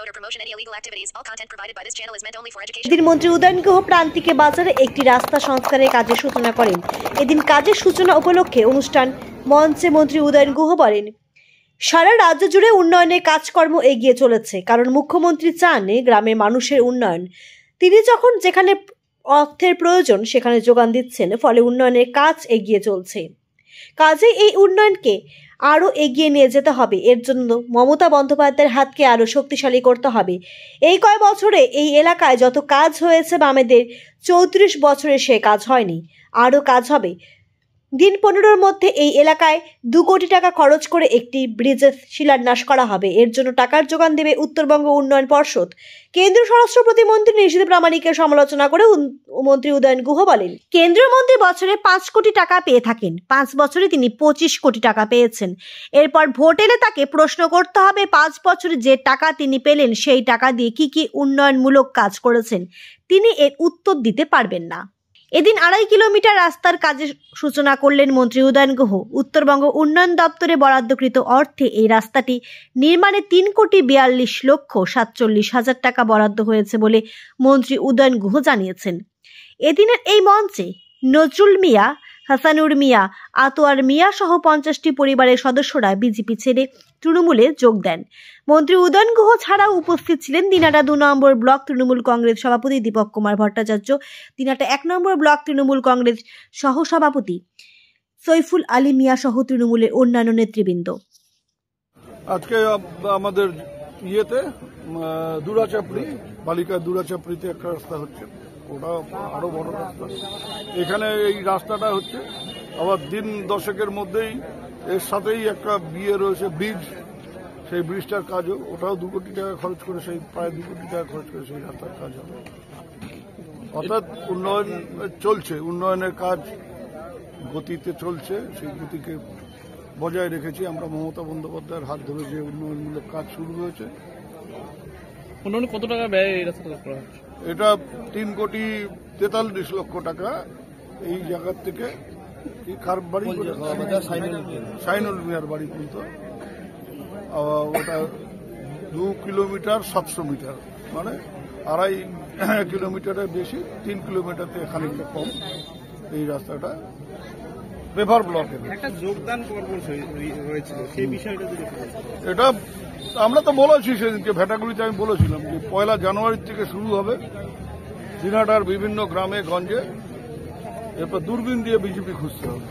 promote or promotion any illegal activities. All content provided by this channel is meant only for education. এদিন মন্ত্রী উদয়ন গুহ প্রান্তিকে বাজারে একটি রাস্তা সংস্কারের কাজের সূচনা করেন। এদিন কাজের সূচনা উপলক্ষে অনুষ্ঠান মঞ্চে মন্ত্রী উদয়ন গুহ বলেন, সারা রাজ্য জুড়ে উন্নয়নের কাজকর্ম এগিয়ে চলেছে, কারণ মুখ্যমন্ত্রী চান গ্রামের মানুষের উন্নয়ন। তিনি যখন যেখানে অর্থের প্রয়োজন সেখানে যোগান দিচ্ছেন, ফলে উন্নয়নের কাজ এগিয়ে চলছে। কাজে এই উন্নয়নকে আরও এগিয়ে নিয়ে যেতে হবে। এর জন্য মমতা বন্দ্যোপাধ্যায়ের হাতকে আরও শক্তিশালী করতে হবে। এই কয় বছরে এই এলাকায় যত কাজ হয়েছে বামেদের 34 বছরে সে কাজ হয়নি, আরও কাজ হবে। দিন 15-র মধ্যে এই এলাকায় 2 কোটি টাকা খরচ করে একটি ব্রিজের শিলান্যাস করা হবে। এর জন্য টাকার যোগান দেবে উত্তরবঙ্গ উন্নয়ন পর্ষদ। কেন্দ্রীয় স্বরাষ্ট্র প্রতিমন্ত্রী নিশীথ প্রামাণিকের সমালোচনা করে মন্ত্রী উদয়ন গুহ বলেন, কেন্দ্রীয় মন্ত্রী বছরে 5 কোটি টাকা পেয়ে থাকেন, 5 বছরে তিনি 25 কোটি টাকা পেয়েছেন। এরপর ভোট এলে তাকে প্রশ্ন করতে হবে 5 বছরে যে টাকা তিনি পেলেন সেই টাকা দিয়ে কি কি উন্নয়নমূলক কাজ করেছেন। তিনি এর উত্তর দিতে পারবেন না। এদিন 2.5 কিলোমিটার রাস্তার কাজের সূচনা করলেন মন্ত্রী উদয়ন গুহ। উত্তরবঙ্গ উন্নয়ন দপ্তরে বরাদ্দকৃত অর্থে এই রাস্তাটি নির্মাণে 3,42,47,000 টাকা বরাদ্দ হয়েছে বলে মন্ত্রী উদয়ন গুহ জানিয়েছেন। এদিনের এই মঞ্চে নজরুল মিয়া, হাসানুর মিয়া, আতোয়ার মিয়া সহ 50টি পরিবারের সদস্যরা বিজেপি ছেড়ে তৃণমূলে যোগ দেন। মন্ত্রী উদয়ন গুহ ছাড়াও উপস্থিত ছিলেন দিনাটা 2 নম্বর ব্লক তৃণমূল কংগ্রেস সভাপতি দীপক কুমার ভট্টাচার্য, দিনাটা 1 নম্বর ব্লক তৃণমূল কংগ্রেস সহ সভাপতি সৈফুল আলী মিয়া সহ তৃণমূলের অন্যান্য নেতৃবৃন্দ। আজকে আমাদের দুরাচাপড়ি বালিকা দুরাচাপড়িতে একটা রাস্তা হচ্ছে, ওটা আরো বড় রাস্তা। এখানে এই রাস্তাটা হচ্ছে আবার দিন 10-এর মধ্যেই এর সাথেই একটা বিয়ে রয়েছে ব্রিজ, সেই ব্রিজটার কাজও ওটাও 2 কোটি টাকা খরচ করে, সেই প্রায় 2 কোটি টাকা খরচ করে সেই রাস্তার কাজ হবে। অর্থাৎ উন্নয়ন চলছে, উন্নয়নের কাজ গতিতে চলছে, সেই গতিকে বজায় রেখেছি আমরা। মমতা বন্দ্যোপাধ্যায়ের হাত ধরে যে উন্নয়নমূলক কাজ শুরু হয়েছে। উন্নয়ন কত টাকা ব্যয় এই রাস্তাটা করা হচ্ছে? এটা 3,43,00,000 টাকা এই জায়গার থেকে বাড়ি সাইনুল মিয়ার বাড়ি পর্যন্ত। ওটা 2 কিলোমিটার 700 মিটার, মানে 2.5 কিলোমিটারের বেশি, 3 কিলোমিটার থেকে খানিকটা কম এই রাস্তাটা পেভার ব্লকের। একটা যোগদান পর্ব হয়েছিল, সেই বিষয়টা এটা আমরা তো বলেছি সেদিনকে ভেটাগুড়িতে, আমি বলেছিলাম যে 1 জানুয়ারি থেকে শুরু হবে দিনাটার বিভিন্ন গ্রামে গঞ্জে, এরপর দূরবীন দিয়ে বিজেপি খুঁজতে হবে।